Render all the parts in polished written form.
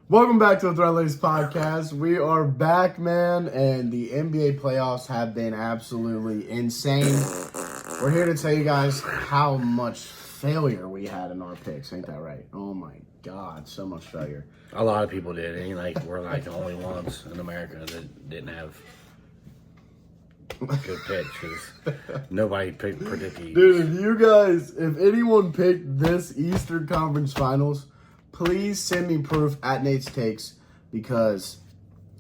Welcome back to the Threadless Podcast. We are back, man, and the NBA playoffs have been absolutely insane. We're here to tell you guys how much failure we had in our picks. Ain't that right? Oh my God, so much failure. A lot of people did. And we're like the only ones in America that didn't have good picks because nobody predicted. Dude, if anyone picked this Eastern Conference Finals, please send me proof at Nate's Takes because,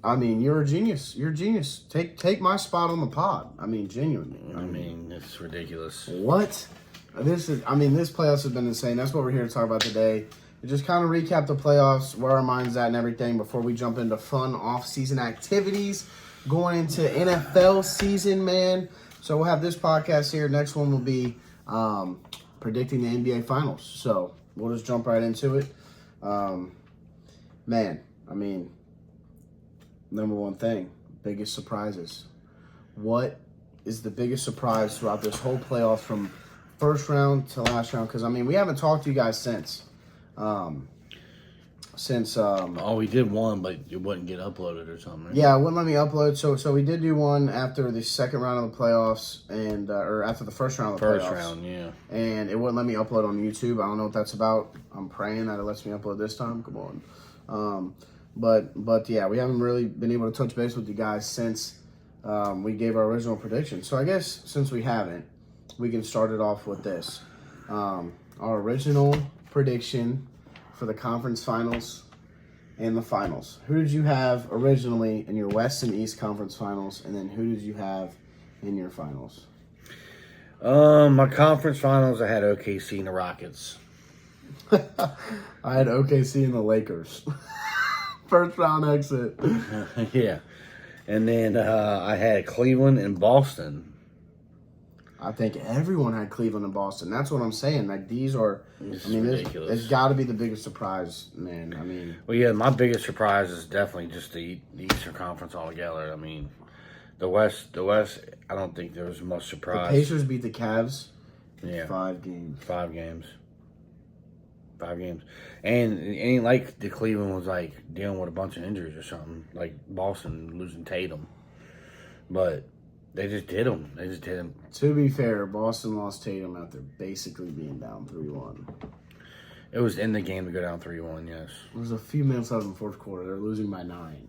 I mean, you're a genius. You're a genius. Take my spot on the pod. I mean, genuinely. I mean, it's ridiculous. What? This playoffs has been insane. That's what we're here to talk about today. To just kind of recap the playoffs, where our mind's at and everything before we jump into fun off-season activities. Going into NFL season, man. So we'll have this podcast here. Next one will be predicting the NBA Finals. So we'll just jump right into it. Man, I mean, number one thing, biggest surprises. What is the biggest surprise throughout this whole playoff from first round to last round? Because, I mean, we haven't talked to you guys since. We did one, but it wouldn't get uploaded or something. Right? Yeah, it wouldn't let me upload. So we did do one after the second round of the playoffs and or after the first round of the playoffs. First round, yeah. And it wouldn't let me upload on YouTube. I don't know what that's about. I'm praying that it lets me upload this time. Come on. But yeah, we haven't really been able to touch base with you guys since we gave our original prediction. So I guess since we haven't, we can start it off with this. Our original prediction for the conference finals and the finals. Who did you have originally in your West and East conference finals, and then who did you have in your finals? My conference finals, I had OKC and the Rockets. I had OKC and the Lakers. First round exit. Yeah. And then I had Cleveland and Boston. I think everyone had Cleveland and Boston. That's what I'm saying. Like, these are, ridiculous. It's got to be the biggest surprise, man. I mean, well, yeah, my biggest surprise is definitely just the Eastern Conference altogether. I mean, the West. I don't think there was much surprise. The Pacers beat the Cavs. Yeah, 5 games. 5 games. 5 games, and it ain't like the Cleveland was like dealing with a bunch of injuries or something, like Boston losing Tatum, but. They just did them. To be fair, Boston lost Tatum after basically being down 3-1. It was in the game to go down 3-1, yes. There was a few minutes left in the fourth quarter. They're losing by 9.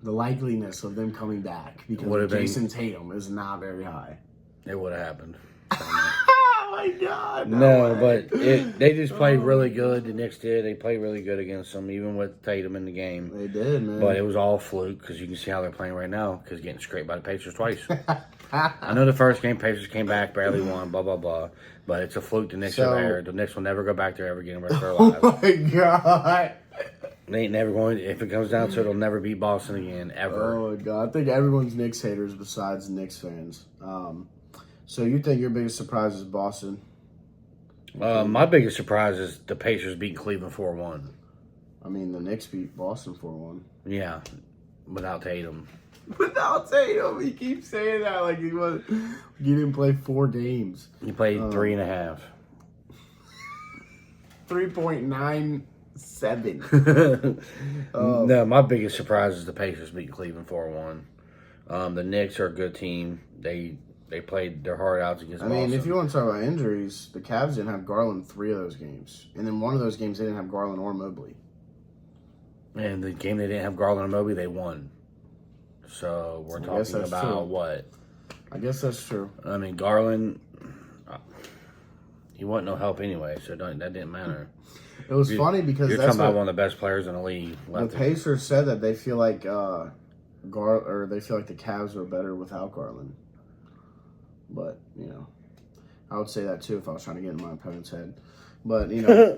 The likeliness of them coming back because Jason Tatum is not very high. It would have happened. Oh my God! No, but they just played really good. The Knicks did. They played really good against them, even with Tatum in the game. They did, man. But it was all fluke because you can see how they're playing right now because getting scraped by the Pacers twice. I know the first game, Pacers came back, barely won, blah, blah, blah. But it's a fluke. The Knicks are there. The Knicks will never go back there ever again in the rest of their lives. Oh, my God. They ain't never going. If it comes down to it, they'll never beat Boston again, ever. Oh, my God. I think everyone's Knicks haters besides Knicks fans. So you think your biggest surprise is Boston? My biggest surprise is the Pacers beating Cleveland 4-1. I mean, the Knicks beat Boston 4-1. Yeah, without Tatum. Without Tatum, he keeps saying that like he didn't play 4 games. He played 3.5. 3.97. No, my biggest surprise is the Pacers beating Cleveland 4-1. The Knicks are a good team. They played their heart out against Boston. I mean, if you want to talk about injuries, the Cavs didn't have Garland 3 of those games. And then one of those games, they didn't have Garland or Mobley. And the game they didn't have Garland or Mobley, they won. So we're talking about what? I guess that's true. I mean, Garland, he wasn't no help anyway, so that didn't matter. It was funny because you're talking about one of the best players in the league. The Pacers said that they feel like the Cavs were better without Garland. But, you know, I would say that too if I was trying to get in my opponent's head. But, you know,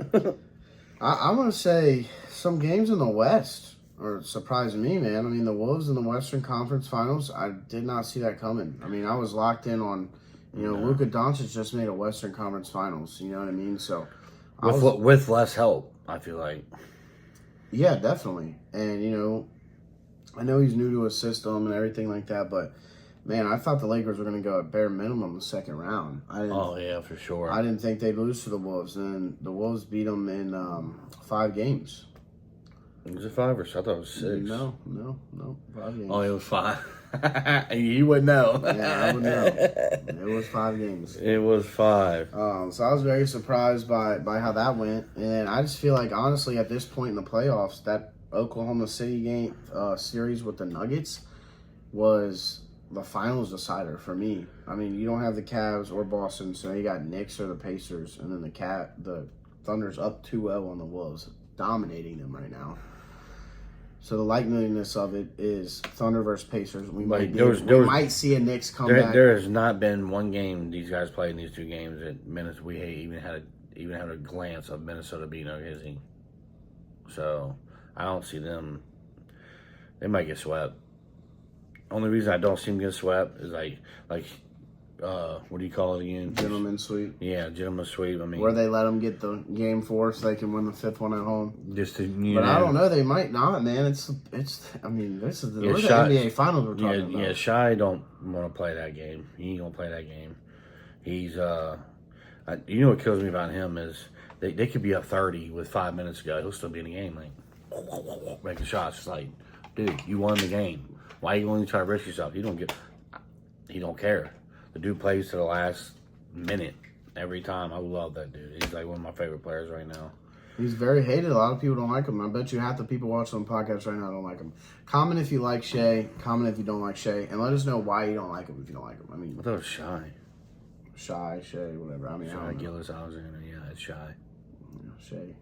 I'm going to say some games in the West are surprising me, man. I mean, the Wolves in the Western Conference Finals, I did not see that coming. I mean, I was locked in on, Luka Doncic just made a Western Conference Finals. You know what I mean? So with less help, I feel like. Yeah, definitely. And, I know he's new to a system and everything like that, but man, I thought the Lakers were going to go at bare minimum the second round. Oh, yeah, for sure. I didn't think they'd lose to the Wolves. And the Wolves beat them in 5 games. Was it 5 or 6? I thought it was 6. No. 5 games. Oh, it was 5. You wouldn't know. Yeah, I would know. It was 5 games. It was 5. So I was very surprised by how that went, and I just feel like honestly at this point in the playoffs, that Oklahoma City game series with the Nuggets was the finals decider for me. I mean, you don't have the Cavs or Boston, so you got Knicks or the Pacers, and then the Thunder's up 2-0 on the Wolves, dominating them right now. So the likeliness of it is Thunder versus Pacers. We might see a Knicks comeback. There has not been one game these guys played in these 2 games that Minnesota we even had a glance of Minnesota beating OKC. So I don't see them. They might get swept. Only reason I don't see them get swept is like what do you call it again? Gentleman's sweep. Yeah, gentleman's sweep. I mean, where they let them get the game 4 so they can win the 5th one at home. Just to, but I don't know. They might not, man. It's. I mean, this is the NBA Finals we're talking about. Yeah, Shai don't want to play that game. He ain't gonna play that game. He's you know what kills me about him is they could be up 30 with 5 minutes to go. He'll still be in the game, like making shots. It's like, dude, you won the game. Why are you going to try to risk yourself? He don't care. The dude plays to the last minute every time. I love that dude. He's like one of my favorite players right now. He's very hated. A lot of people don't like him. I bet you half the people watching the podcast right now don't like him. Comment if you like Shai. Comment if you don't like Shai. And let us know why you don't like him if you don't like him. I mean, I thought it was Shai. Shai, whatever. I mean, Shai Gilgeous-Alexander. Yeah, it's Shai. Shai.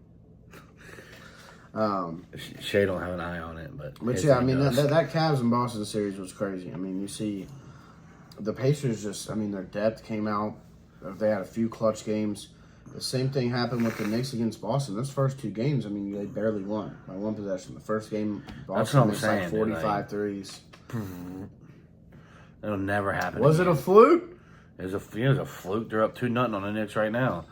Shai don't have an eye on it, but yeah, I mean that Cavs and Boston series was crazy. I mean, you see the Pacers just. I mean, their depth came out. They had a few clutch games. The same thing happened with the Knicks against Boston. Those first 2 games, I mean, they barely won by 1 possession. The first game, Boston missed like 45 threes. It'll never happen. Was it a fluke? It was a fluke. They're up 2-0 on the Knicks right now.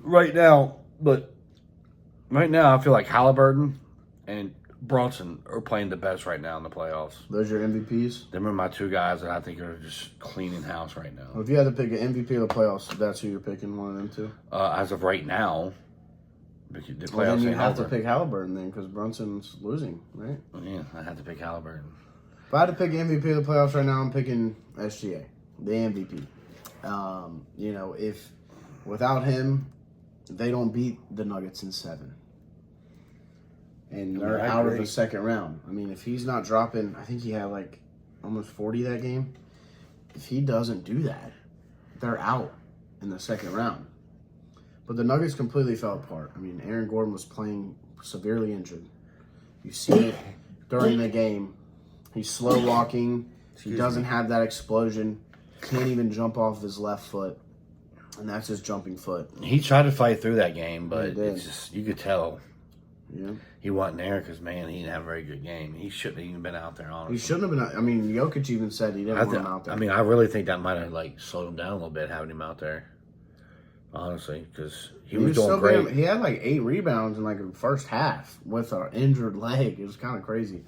Right now, I feel like Halliburton and Brunson are playing the best right now in the playoffs. Those are your MVPs? Them are my 2 guys that I think are just cleaning house right now. Well, if you had to pick an MVP of the playoffs, that's who you're picking, one of them 2? As of right now, the playoffs. Well, then you have to pick Halliburton then because Brunson's losing, right? Yeah, I have to pick Halliburton. If I had to pick MVP of the playoffs right now, I'm picking SGA, the MVP. If without him, they don't beat the Nuggets in 7. And they're out of the second round. I mean, if he's not dropping, I think he had like almost 40 that game. If he doesn't do that, they're out in the second round. But the Nuggets completely fell apart. I mean, Aaron Gordon was playing severely injured. You see it during the game. He's slow walking. He doesn't have that explosion. Can't even jump off his left foot. And that's his jumping foot. He tried to fight through that game, but it's just, you could tell. Yeah. He wasn't there because, man, he didn't have a very good game. He shouldn't have even been out there, honestly. He shouldn't have been. I mean, Jokic even said he didn't want him out there. I mean, I really think that might have, slowed him down a little bit, having him out there. Honestly, because he was doing great. He had, 8 rebounds in, the first half with an injured leg. It was kind of crazy.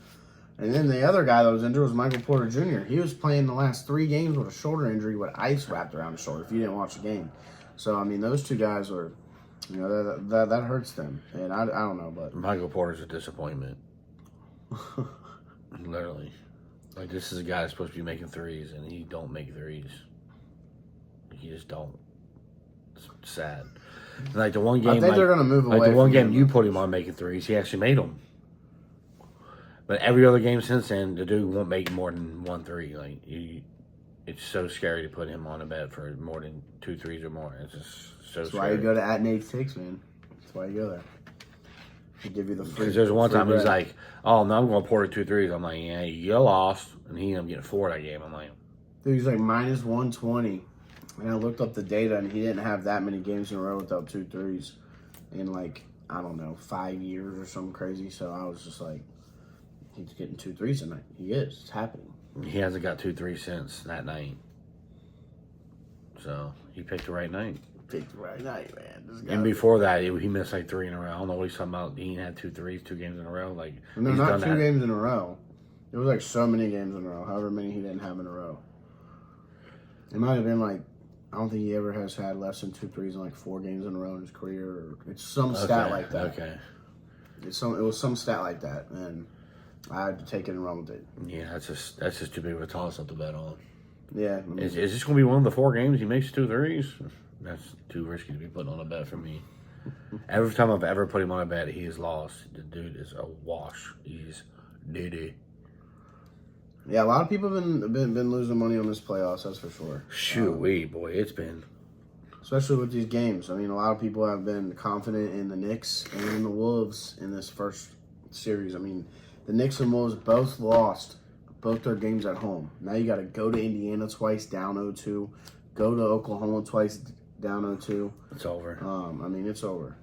And then the other guy that was injured was Michael Porter Jr. He was playing the last 3 games with a shoulder injury with ice wrapped around his shoulder, if you didn't watch the game. So, I mean, those 2 guys were... that hurts them, and I don't know, but Michael Porter's a disappointment. Literally, this is a guy that's supposed to be making threes, and he don't make threes. He just don't. It's sad. And the one game, I think they're gonna move away. The one game you put him on making threes, he actually made them. But every other game since then, the dude won't make more than 1 3. It's so scary to put him on a bet for more than 2 threes or more. It's just so That's scary. why you go to @Nate6, man. That's why you go there. They give you the free. Because there's one time he's like, "Oh, no, I'm going to pour 2 threes." I'm like, "Yeah, you lost," and he ended up getting 4 that game. I'm like, dude, he's like minus 120, and I looked up the data, and he didn't have that many games in a row without 2 threes in I don't know, 5 years or something crazy. So I was just like, he's getting 2 threes tonight. He is. It's happening. he hasn't got 2 3 since that night. So he picked the right night. Picked the right night, man. And before that, he missed 3 in a row. I don't know what he's talking about. He had 2 threes, 2 games in a row. No, not 2 games in a row. It was so many games in a row. However many he didn't have in a row. It might have been I don't think he ever has had less than 2 threes in 4 games in a row in his career. Or it's some stat like that. Okay. It was some stat like that, and I had to take it and run with it. Yeah, that's just too big of a toss up to bet on. Yeah, I mean, Is this going to be one of the 4 games he makes 2 threes? That's too risky to be putting on a bet for me. Every time I've ever put him on a bet, he has lost. The dude is a wash. He's doo-doo. yeah. A lot of people have been losing money on this playoffs. That's for sure. Shoot, boy, it's been. Especially with these games. I mean, a lot of people have been confident in the Knicks and in the Wolves in this first series. I mean, the Knicks and Wolves both lost both their games at home. Now you got to go to Indiana twice, down 0-2. Go to Oklahoma twice, down 0-2. It's over. I mean, it's over.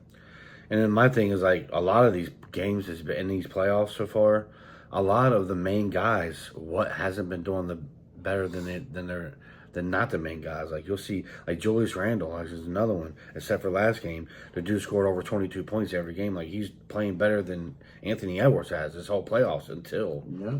And then my thing is, like, a lot of these games has been in these playoffs so far, a lot of the main guys, what hasn't been doing the better than not the main guys. Like, you'll see, like, Julius Randle is another one, except for last game. The dude scored over 22 points every game. Like, he's playing better than Anthony Edwards has this whole playoffs until. Yeah.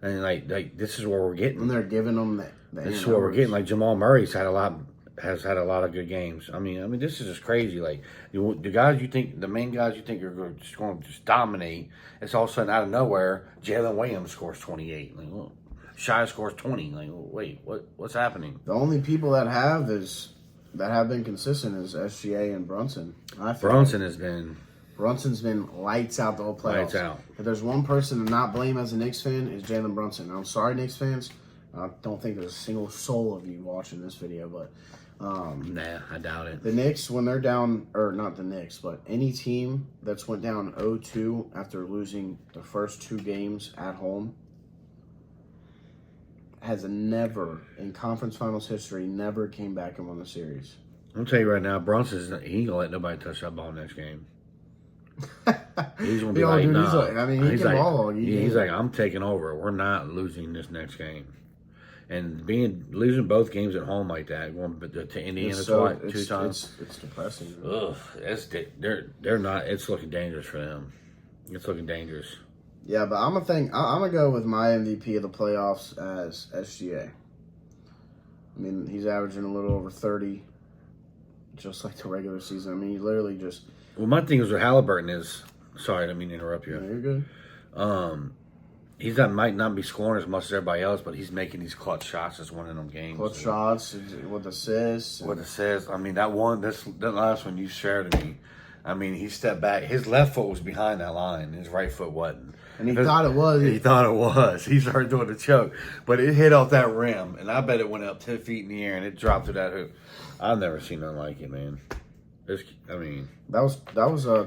And, like this is where we're getting. And they're giving them the This is what we're getting. Like, Jamal Murray's has had a lot of good games. I mean, this is just crazy. Like, the guys you think, the main guys you think are going to just dominate, it's all of a sudden out of nowhere, Jalen Williams scores 28. Like, well, Shai scores 20. Like, wait, what's happening? The only people that have been consistent is SGA and Brunson. Brunson's been lights out the whole playoffs. Lights out. If there's one person to not blame as a Knicks fan, is Jalen Brunson. I'm sorry, Knicks fans. I don't think there's a single soul of you watching this video, but Nah, I doubt it. the Knicks, when they're down, or not the Knicks, but any team that's went down 0-2 after losing the first 2 games at home has never, in conference finals history, never came back and won the series. I'm tell you right now, Brunson's he ain't gonna let nobody touch that ball next game. He's gonna be Yo, like, dude, nah. he's like, I mean, he can ball all year. He's like, I'm taking over. We're not losing this next game. And losing both games at home like that, going to Indiana two times, it's depressing. ugh, they're not. It's looking dangerous for them. It's looking dangerous. Yeah, but I'm gonna go with my MVP of the playoffs as SGA. I mean, he's averaging a little over 30, just like the regular season. I mean, he literally just. Well, my thing is with Halliburton is. Sorry, I didn't mean to interrupt you. No, you're good. He's might not be scoring as much as everybody else, but he's making these clutch shots as one of them games. Clutch shots with assists. What it says, I mean, that last one you shared to me. I mean, he stepped back. His left foot was behind that line. His right foot wasn't. And he thought it was. He thought it was. He started doing the choke, but it hit off that rim, and I bet it went up 10 feet in the air, and it dropped to that hoop. I've never seen nothing like it, man. That was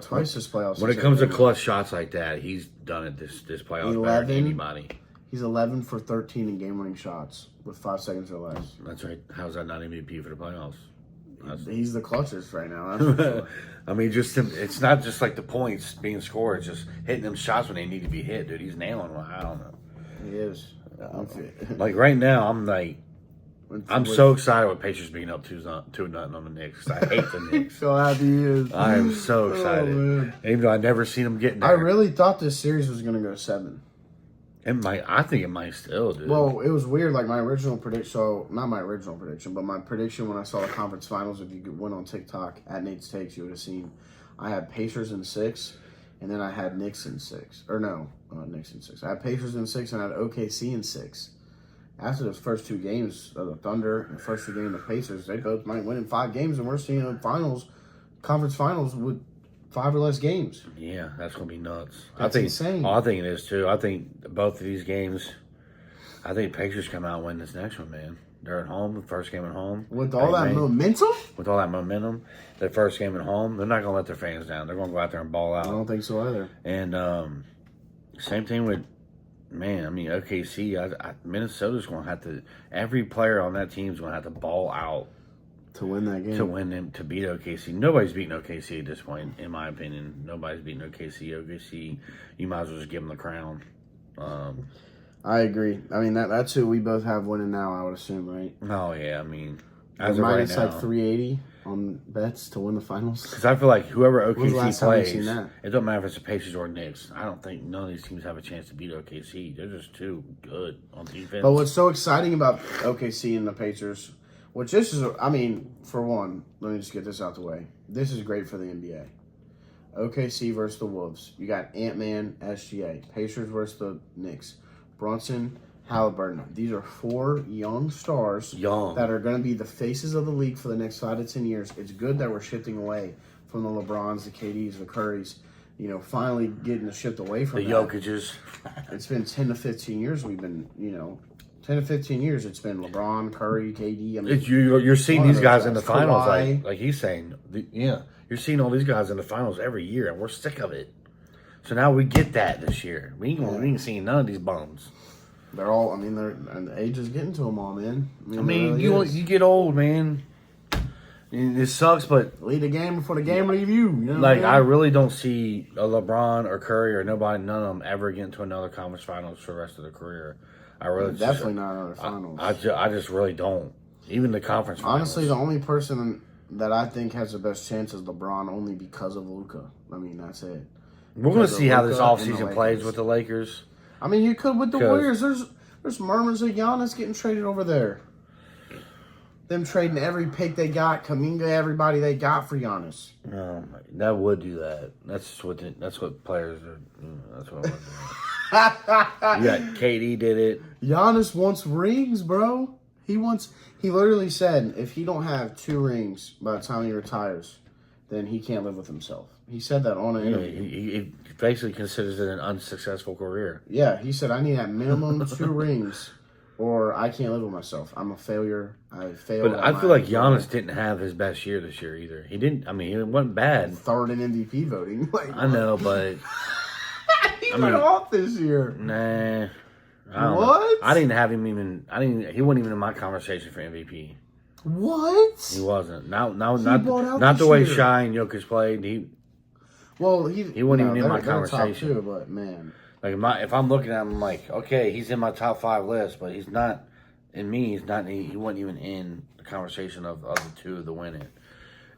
twice this playoffs. When it comes to clutch shots like that, he's done it this playoffs better than anybody. He's 11 for 13 in game-winning shots with 5 seconds or less. That's right. How's that not MVP for the playoffs? He's the clutchest right now. That's for sure. I mean, it's not just like the points being scored; it's just hitting them shots when they need to be hit, dude. He's nailing one. I don't know. He is. Like right now, I'm so excited with Pacers being up 2-0 on the Knicks. I hate the Knicks. So happy he is. I am so excited, even though I never seen them getting there. I really thought this series was going to go 7. I think it might still, dude. Well, it was weird. Like my original prediction, not my original prediction, but my prediction when I saw the conference finals. If you went on TikTok at Nate's Takes, you would have seen I had Pacers in 6, and then I had Knicks in 6. Or no, Knicks in 6. I had Pacers in 6, and I had OKC in 6. After those first 2 games of the Thunder and the first 2 games of the Pacers, they both might win in 5 games, and we're seeing conference finals with 5 or less games. Yeah, that's gonna be nuts. That's insane. Oh, I think it is too. I think both of these games. I think Pacers come out and win this next one, man. They're at home, the first game at home. With all that momentum? With all that momentum, the first game at home, they're not gonna let their fans down. They're gonna go out there and ball out. I don't think so either. And same thing with. Man, I mean, OKC, Minnesota's going to have to, every player on that team is going to have to ball out to win that game. To win them, to beat OKC. Nobody's beating OKC at this point, in my opinion. Nobody's beating OKC. OKC, you might as well just give them the crown. I agree. I mean, that's who we both have winning now, I would assume, right? Oh, yeah, I mean, as of right now. Like 380 on bets to win the finals. Because I feel like whoever OKC plays, it don't matter if it's the Pacers or Knicks. I don't think none of these teams have a chance to beat OKC. They're just too good on defense. But what's so exciting about OKC and the Pacers, which this is, I mean, for one, let me just get this out the way. This is great for the NBA. OKC versus the Wolves. You got Ant-Man, SGA. Pacers versus the Knicks. Brunson, Halliburton. These are 4 young stars that are going to be the faces of the league for the next 5 to 10 years. It's good that we're shifting away from the LeBrons, the KDs, the Currys. You know, finally getting the shift away from The that. Jokic's. It's been 10 to 15 years we've been, 10 to 15 years it's been LeBron, Curry, KD. I mean, You're seeing one of these those guys in the guys. finals, Kawhi. like he's saying. You're seeing all these guys in the finals every year, and we're sick of it. So now we get that this year. We ain't seeing none of these bums. They're all, and the age is getting to them all, man. I mean, you get old, man. It sucks, but lead the game before the game leave you. Like, I really don't see a LeBron or Curry or none of them ever get into another conference finals for the rest of their career. I really definitely not another finals. I just really don't. Even the conference finals. Honestly, the only person that I think has the best chance is LeBron, only because of Luka. I mean, that's it. We're going to see how this Luka and offseason the plays Lakers. with the Lakers. I mean, you could with the Warriors. There's murmurs of Giannis getting traded over there. Them trading every pick they got, Kuminga, everybody they got for Giannis. That would do that. That's what players are. That's what I would do. You got KD did it. Giannis wants rings, bro. He literally said if he don't have 2 rings by the time he retires, then he can't live with himself. He said that on an interview. He basically considers it an unsuccessful career. Yeah, he said I need at minimum 2 rings, or I can't live with myself. I'm a failure. I failed. But I feel like Giannis didn't have his best year this year either. He didn't. I mean, it wasn't bad. 3rd in MVP voting. Like, I know, but he went off this year. Nah. I don't What? know. I didn't have him even. He wasn't even in my conversation for MVP. What? He wasn't. Not balled out the this way year. Shai and Jokic played. He wasn't even in my conversation. Top 2, but man, like if I'm looking at him, I'm like, okay, he's in my top 5 list, but he's not in me. He's not. He wasn't even in the conversation of the 2 to win it.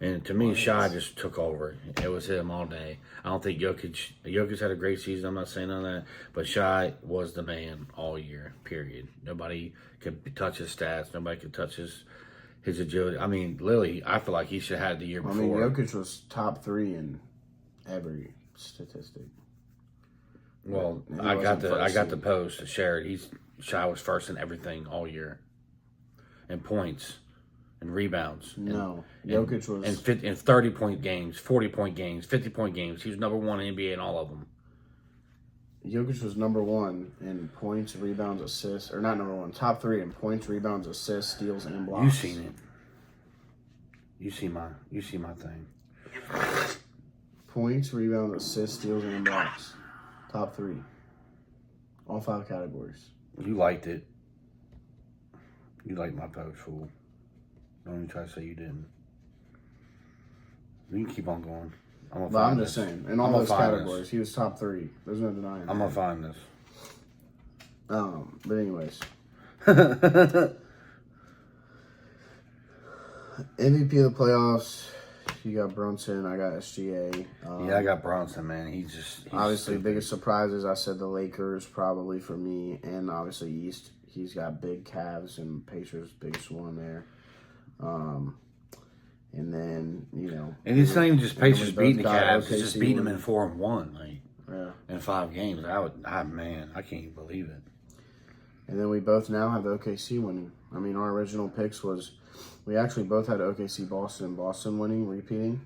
And to me, Shai just took over. It was him all day. I don't think Jokic had a great season. I'm not saying on that, but Shai was the man all year. Period. Nobody could touch his stats. Nobody could touch his agility. I mean, Lily, I feel like he should have had the year before. I mean, Jokic was top 3 in every statistic. Well, He I got wasn't the first post to share it. Shai was first in everything all year, in points, and rebounds. No, Jokic was in 30-point games, 40-point games, 50-point games. He was number 1 in NBA in all of them. Jokic was number 1 in points, rebounds, assists, or not number 1, top 3 in points, rebounds, assists, steals, and blocks. You seen it. You see my thing. Points, rebounds, assists, steals, and blocks. Top 3. All 5 categories. You liked it. You liked my post, fool. Don't even try to say you didn't. We can keep on going. I'm just saying, in all those categories, he was top 3. There's no denying that. I'm gonna find this. But anyways. MVP of the playoffs. You got Brunson. I got SGA. I got Bronson, man. He's obviously biggest surprises. I said the Lakers probably for me, and obviously East. He's got big Cavs and Pacers, biggest one there. And then and it's not even just Pacers beating the Cavs; OKC it's just beating them in winning. 4-1, Yeah. in 5 games. I can't even believe it. And then we both now have OKC winning. I mean, our original picks was we actually both had OKC Boston winning, repeating.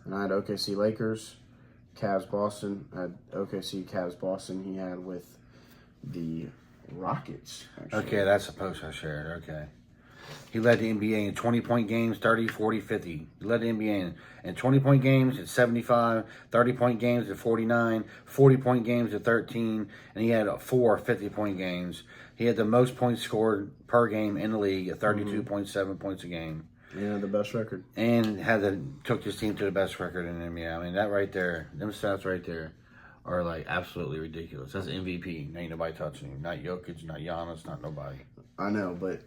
And I had OKC Lakers, Cavs Boston. I had OKC Cavs Boston. He had with the Rockets. Actually. Okay, that's the post I shared. Okay. He led the NBA in 20-point games, 30, 40, 50. He led the NBA in 20-point games at 75, 30-point games at 49, 40-point games at 13, and he had 4 50-point games. He had the most points scored per game in the league at 32.7 points a game. Yeah, the best record. And took his team to the best record in the NBA. I mean, that right there, them stats right there are like absolutely ridiculous. That's MVP. Ain't nobody touching him. Not Jokic, not Giannis, not nobody. I know, but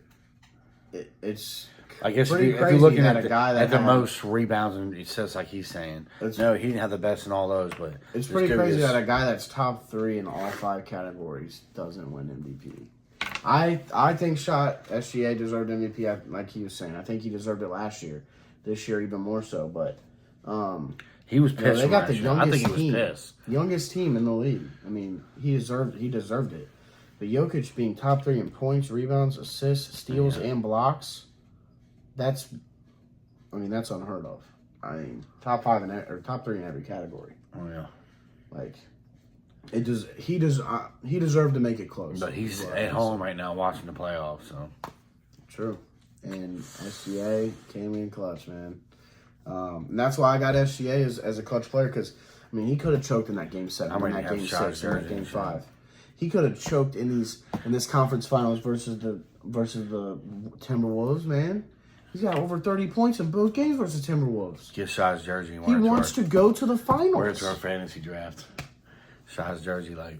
it's I guess if pretty you're crazy looking that at a guy that the had- most rebounds and assists, like he's saying, no, he didn't have the best in all those, but It's pretty crazy that a guy that's top 3 in all 5 categories doesn't win MVP. I think SGA deserved MVP, like he was saying. I think he deserved it last year. This year even more so, but He was pissed. They got the I youngest think he was team. pissed. Youngest team in the league. I mean, he deserved it. But Jokic being top 3 in points, rebounds, assists, steals, and blocks, that's unheard of. I mean, top 3 in every category. Oh yeah. Like, he deserved to make it close. But he's at home right now watching the playoffs. So true. And SGA came in clutch, man. And that's why I got SGA as a clutch player, because I mean, he could have choked in that game 7, in that game 6, in that game 5. He could have choked in this conference finals versus the Timberwolves, man. He's got over 30 points in both games versus Timberwolves. get Shai's jersey. He wants to go to the finals. Wear it to our fantasy draft. Shai's jersey, like,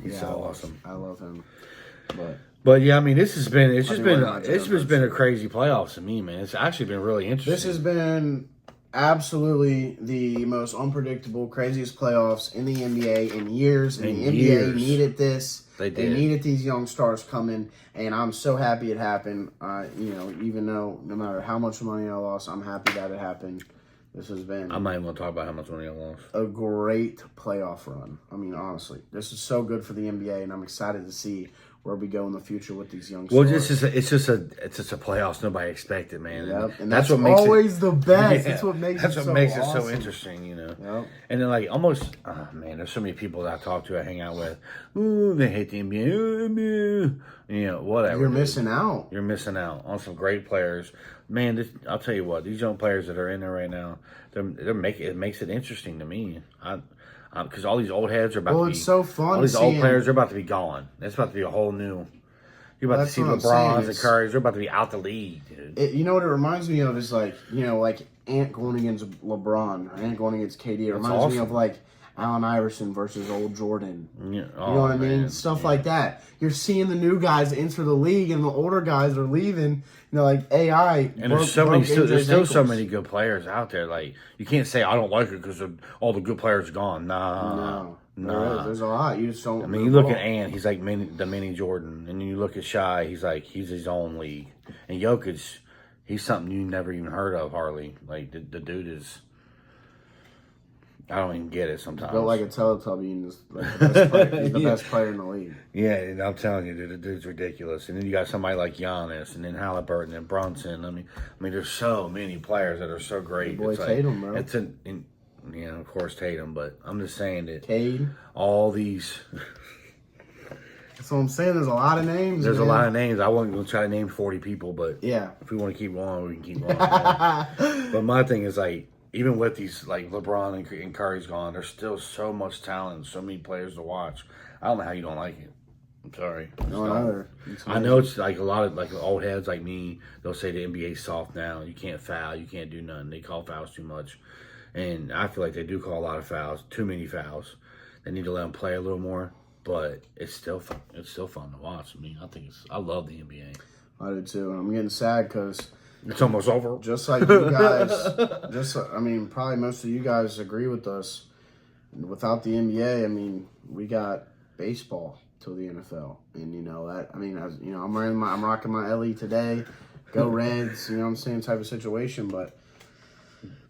he's so awesome. I love him. But yeah, I mean, it's just been a crazy playoffs to me, man. It's actually been really interesting. This has been absolutely the most unpredictable, craziest playoffs in the NBA in years. And the NBA needed this. They needed these young stars coming, and I'm so happy it happened. Even though no matter how much money I lost, I'm happy that it happened. This has been. I'm not even gonna talk about how much money I lost. A great playoff run. I mean, honestly, this is so good for the NBA, and I'm excited to see where we go in the future with these young stars. Well, it's just a playoffs nobody expected, man. Yep. And that's what makes always the best. Yeah, That's what makes it so awesome. interesting, you know. Yep. And then there's so many people that I talk to, I hang out with. Ooh, they hate the NBA. Ooh, you know, whatever. You're missing out. You're missing out on some great players, man. I'll tell you what, these young players that are in there right now, it makes it interesting to me. Because all these old heads are about to be. It's so fun. All these old players are about to be gone. It's about to be a whole new. You're about to see LeBrons and Currys. They're about to be out the league, dude. You know what it reminds me of is like Ant going against LeBron, or Ant going against KD. It reminds me of like Allen Iverson versus old Jordan. Yeah. You know what I mean? Stuff like that. You're seeing the new guys enter the league, and the older guys are leaving. You know, like AI. And there's still so many good players out there. Like, you can't say I don't like it because all the good players are gone. No. There's a lot. You just don't. I mean, you look at Ant, he's like the mini Jordan, and then you look at Shai, he's his own league, and Jokic, he's something you never even heard of hardly. Like the dude is. I don't even get it sometimes. Built like a Teletubby, and just like the best player. He's the best player in the league. Yeah, and I'm telling you, dude, the dude's ridiculous. And then you got somebody like Giannis, and then Halliburton, and Brunson. I mean, there's so many players that are so great. Boy, Tatum, bro. Of course Tatum, but I'm just saying that Cade. all these. That's what I'm saying. There's a lot of names. There's a lot of names. I wasn't going to try to name 40 people, but yeah, if we want to keep going, we can keep going. But my thing is like. Even with these, like, LeBron and Curry's gone, there's still so much talent, so many players to watch. I don't know how you don't like it. I'm sorry. No, either. I know it's like a lot of, like, old heads like me, they'll say the NBA's soft now. You can't foul. You can't do nothing. They call fouls too much. And I feel like they do call a lot of fouls, too many fouls. They need to let them play a little more. But it's still fun. It's still fun to watch. I mean, I love the NBA. I do, too. And I'm getting sad because... It's almost over. Just like you guys, probably most of you guys agree with us. Without the NBA, I mean, we got baseball till the NFL, and I'm rocking my LE today. Go Reds, you know what I'm saying, type of situation. But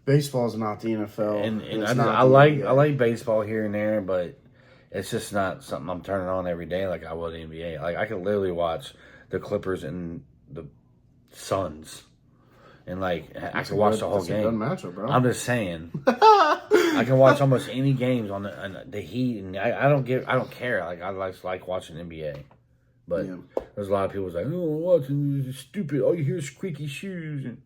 baseball's not the NFL, and I like baseball here and there, but it's just not something I'm turning on every day like I would the NBA. Like I could literally watch the Clippers and the Suns. And, like, I can watch the whole game. That's a good matchup, bro. I'm just saying. I can watch almost any games on the Heat, and I don't care. Like, I like watching NBA. But there's a lot of people like, oh, watching this is stupid. All you hear is squeaky shoes. And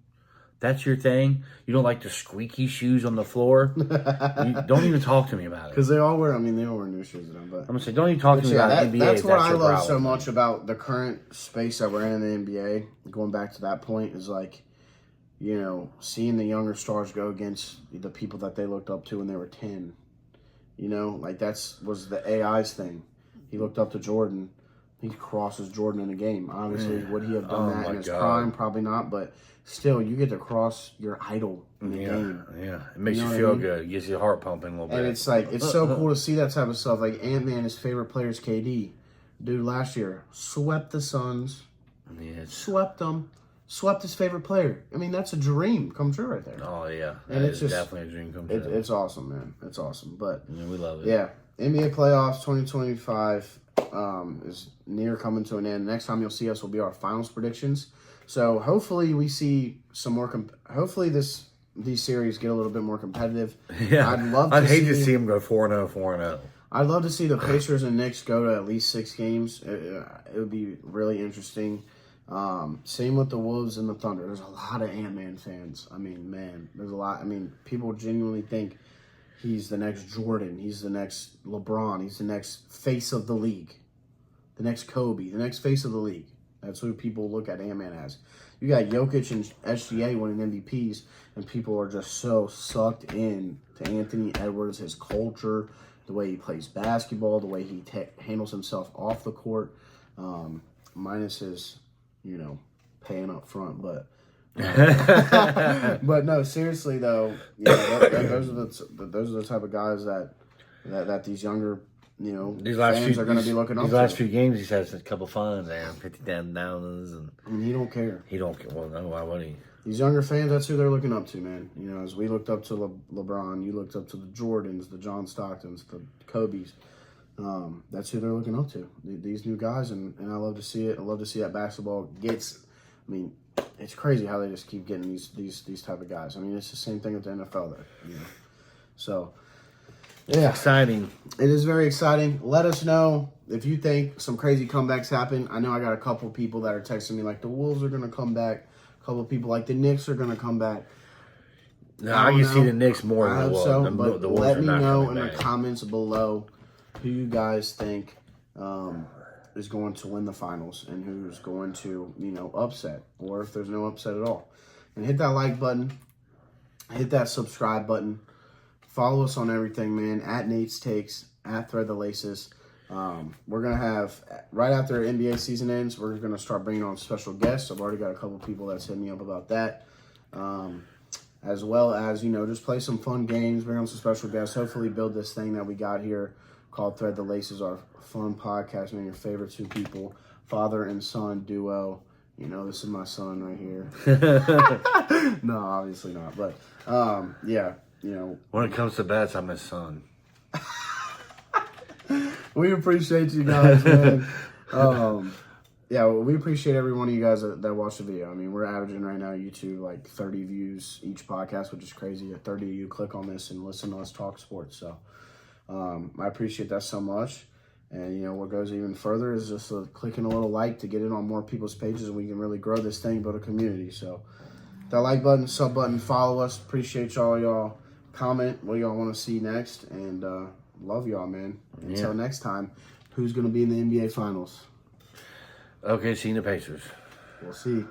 that's your thing? You don't like the squeaky shoes on the floor? Don't even talk to me about it. Because they all wear new shoes. But I'm going to say, don't even talk to me about NBA. That's what I love so much about the current space that we're in the NBA. Going back to that point is, like, you know, seeing the younger stars go against the people that they looked up to when they were 10. You know, like was the AI's thing. He looked up to Jordan. He crosses Jordan in a game. Obviously, would he have done that in his prime? Probably not, but still, you get to cross your idol in the game. Yeah, it makes you feel good. It gets your heart pumping a little bit. And it's like, it's so cool to see that type of stuff. Like Ant-Man, his favorite player is KD. Dude, last year, swept the Suns. Yes. Swept them. swept his favorite player. I mean, that's a dream come true right there. Oh yeah, And that it's is just- definitely a dream come true. It's awesome, man. It's awesome. But Yeah, we love it. yeah, NBA playoffs 2025 is near coming to an end. Next time you'll see us will be our finals predictions. So hopefully we see some more. Hopefully these series get a little bit more competitive. Yeah, I'd hate to see see him go 4-0, 4-0. I'd love to see the Pacers and Knicks go to at least 6 games. It would be really interesting. Same with the Wolves and the Thunder. There's a lot of Ant-Man fans. I mean, man, there's a lot. I mean, people genuinely think he's the next Jordan. He's the next LeBron. He's the next face of the league. The next Kobe. The next face of the league. That's who people look at Ant-Man as. You got Jokic and SGA winning MVPs, and people are just so sucked in to Anthony Edwards, his culture, the way he plays basketball, the way he handles himself off the court, minus his, paying up front. But but no, seriously though, those are the type of guys that these younger fans are going to be looking up to. These last few games, he's had a couple fun and 50 downs, and he don't care. he don't care. Well, no, why would he? These younger fans, that's who they're looking up to, man. As we looked up to LeBron, you looked up to the Jordans, the John Stocktons, the Kobes. That's who they're looking up to. These new guys, and I love to see it. I love to see that basketball gets. I mean, it's crazy how they just keep getting these type of guys. I mean, it's the same thing with the NFL, though. So, yeah, Exciting. it is very exciting. Let us know if you think some crazy comebacks happen. I know I got a couple people that are texting me like the Wolves are going to come back. A couple people like the Knicks are going to come back. No, I can see the Knicks more I than the hope Wolves. so, The but Wolves let are me not know in coming the back. comments below who you guys think is going to win the finals and who's going to, upset, or if there's no upset at all. And hit that like button, hit that subscribe button, follow us on everything, man. At Nate's Takes, at Thread the Laces. We're gonna have right after NBA season ends, we're gonna start bringing on special guests. I've already got a couple people that's hit me up about that. As well as, just play some fun games, bring on some special guests, hopefully build this thing that we got here called Thread the Laces, our fun podcast, man, your favorite two people, father and son duo. This is my son right here. No, obviously not. But, yeah, When it comes to bets, I'm his son. we appreciate you guys, man. Yeah, we appreciate every one of you guys that watch the video. I mean, we're averaging right now YouTube like 30 views each podcast, which is crazy. 30 of you click on this and listen to us talk sports. So I appreciate that so much. And, what goes even further is just clicking a little like to get it on more people's pages, and we can really grow this thing, build a community. So that like button, sub button, follow us. Appreciate y'all. Comment what y'all want to see next. And love y'all, man. Until next time, who's going to be in the NBA Finals? Okay, seeing the Pacers. We'll see.